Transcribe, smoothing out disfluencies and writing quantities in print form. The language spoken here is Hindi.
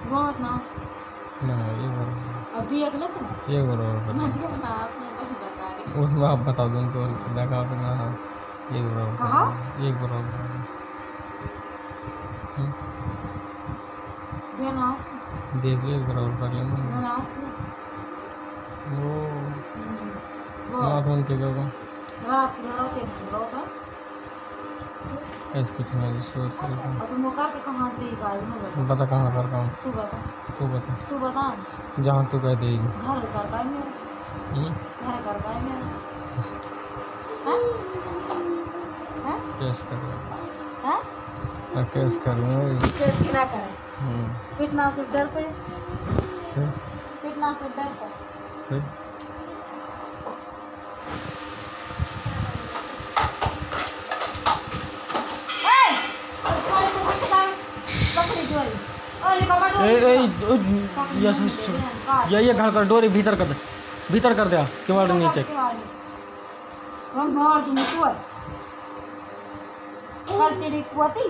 बहुत ना ना ये बराबर अब दिया गलत ना ये बराबर मैं दिया ना आपने नहीं बता रही उसमें आप बता दो उनको देखा तो ना हाँ ये बराबर कहा ये बराबर दिया ना देख लिया बराबर कर लेना मैंने वो ना फोन के क्या रात में रोते रोता ऐसे कुछ ना सोच रहा और तुम वो करके कहाँ दी गाय में बता कहाँ कर रहा हूँ तू बता तू बता जहाँ तू कह देगी घर कर का मेरा घर कर का मेरा हैं कैश कर रहा हैं कैश कर रहा स्टेज की ना करे पिटना से डर पे पिटना से डर पे ये घर कर डोरी भीतर कर दे किवाड़ नीचे चिड़ी कुआती